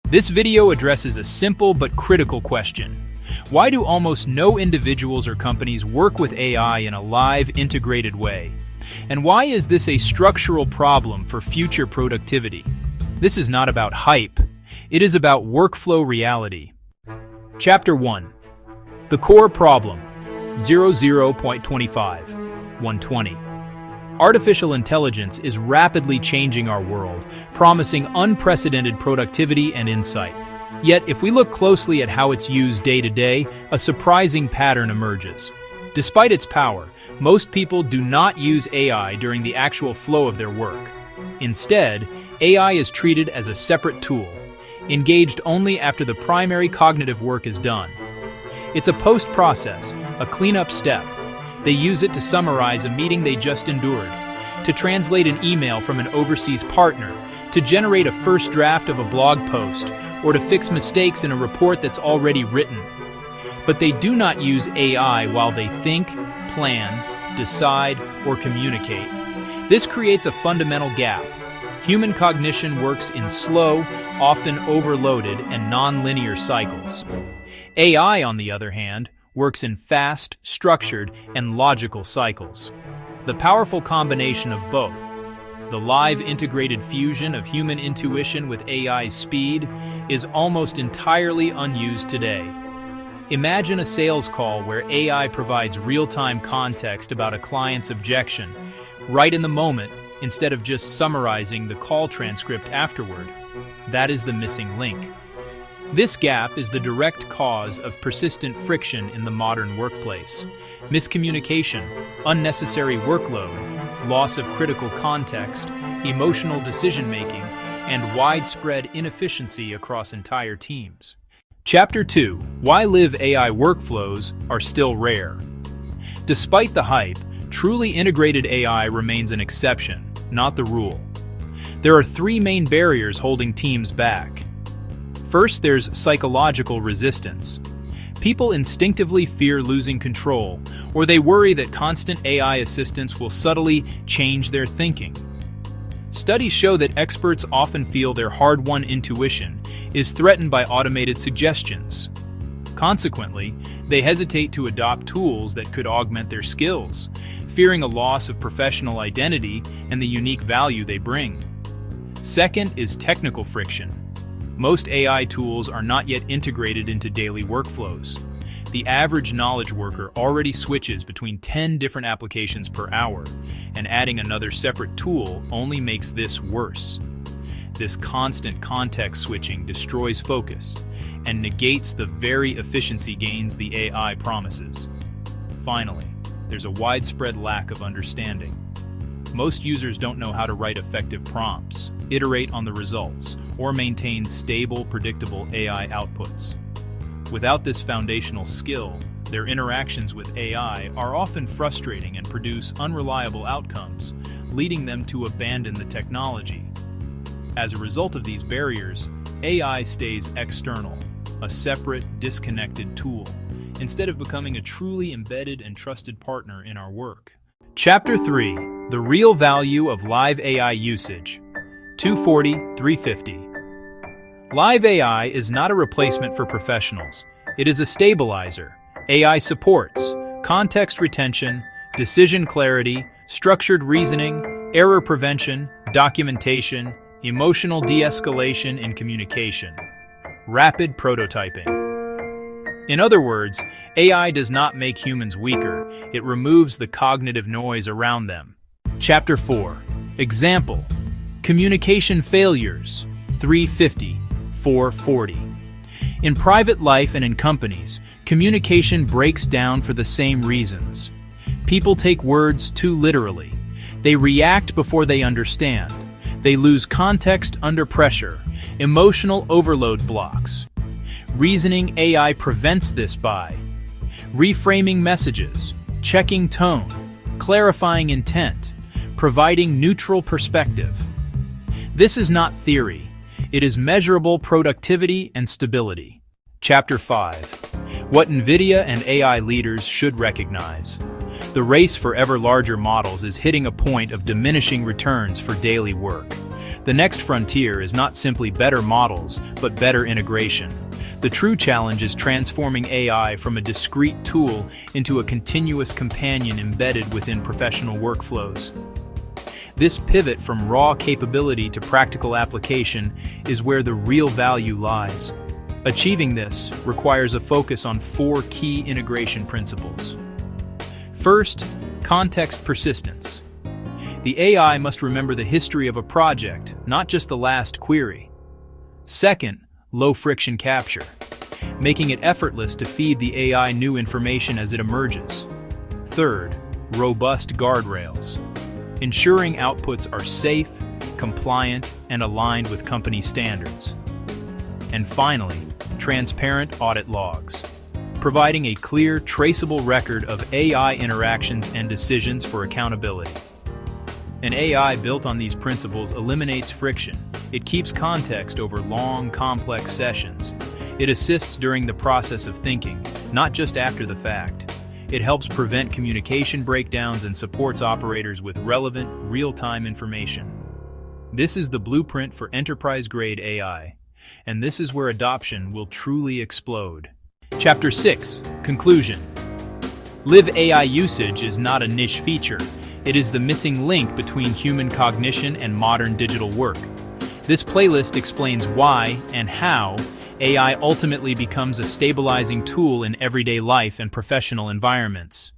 This video addresses a simple but critical question. Why do almost no individuals or companies work with AI in a live, integrated way? And why is this a structural problem for future productivity? This is not about hype. It is about workflow reality. Chapter 1. The core problem. 00.25. 120. Artificial intelligence is rapidly changing our world, promising unprecedented productivity and insight. Yet, if we look closely at how it's used day to day, a surprising pattern emerges. Despite its power, most people do not use AI during the actual flow of their work. Instead, AI is treated as a separate tool, engaged only after the primary cognitive work is done. It's a post-process, a cleanup step. They use it to summarize a meeting they just endured, to translate an email from an overseas partner, to generate a first draft of a blog post, or to fix mistakes in a report that's already written. But they do not use AI while they think, plan, decide, or communicate. This creates a fundamental gap. Human cognition works in slow, often overloaded, and non-linear cycles. AI, on the other hand, works in fast, structured, and logical cycles. The powerful combination of both, the live integrated fusion of human intuition with AI's speed, is almost entirely unused today. Imagine a sales call where AI provides real-time context about a client's objection, right in the moment, instead of just summarizing the call transcript afterward. That is the missing link. This gap is the direct cause of persistent friction in the modern workplace. Miscommunication, unnecessary workload, loss of critical context, emotional decision-making, and widespread inefficiency across entire teams. Chapter 2. Why live AI workflows are still rare. Despite the hype, truly integrated AI remains an exception, not the rule. There are three main barriers holding teams back. First, there's psychological resistance. People instinctively fear losing control, or they worry that constant AI assistance will subtly change their thinking. Studies show that experts often feel their hard-won intuition is threatened by automated suggestions. Consequently, they hesitate to adopt tools that could augment their skills, fearing a loss of professional identity and the unique value they bring. Second is technical friction. Most AI tools are not yet integrated into daily workflows. The average knowledge worker already switches between 10 different applications per hour, and adding another separate tool only makes this worse. This constant context switching destroys focus and negates the very efficiency gains the AI promises. Finally, there's a widespread lack of understanding. Most users don't know how to write effective prompts, iterate on the results, or maintain stable, predictable AI outputs. Without this foundational skill, their interactions with AI are often frustrating and produce unreliable outcomes, leading them to abandon the technology. As a result of these barriers, AI stays external, a separate, disconnected tool, instead of becoming a truly embedded and trusted partner in our work. Chapter 3. The real value of live AI usage. 240-350. Live AI is not a replacement for professionals. It is a stabilizer. AI supports context retention, decision clarity, structured reasoning, error prevention, documentation, emotional de-escalation and communication, rapid prototyping. In other words, AI does not make humans weaker, it removes the cognitive noise around them. Chapter 4. Example. Communication failures. 350-440. In private life and in companies, communication breaks down for the same reasons. People take words too literally. They react before they understand. They lose context under pressure. Emotional overload blocks. Reasoning AI prevents this by reframing messages, checking tone, clarifying intent, providing neutral perspective. This is not theory. It is measurable productivity and stability. Chapter 5. What NVIDIA and AI leaders should recognize. The race for ever larger models is hitting a point of diminishing returns for daily work. The next frontier is not simply better models, but better integration. The true challenge is transforming AI from a discrete tool into a continuous companion embedded within professional workflows. This pivot from raw capability to practical application is where the real value lies. Achieving this requires a focus on 4 key integration principles. First, context persistence. The AI must remember the history of a project, not just the last query. Second, low-friction capture, making it effortless to feed the AI new information as it emerges. Third, robust guardrails, ensuring outputs are safe, compliant, and aligned with company standards. And finally, transparent audit logs, providing a clear, traceable record of AI interactions and decisions for accountability. An AI built on these principles eliminates friction. It keeps context over long, complex sessions. It assists during the process of thinking, not just after the fact. It helps prevent communication breakdowns and supports operators with relevant, real-time information. This is the blueprint for enterprise-grade AI, and this is where adoption will truly explode. Chapter 6, Conclusion. Live AI usage is not a niche feature. It is the missing link between human cognition and modern digital work. This playlist explains why and how AI ultimately becomes a stabilizing tool in everyday life and professional environments.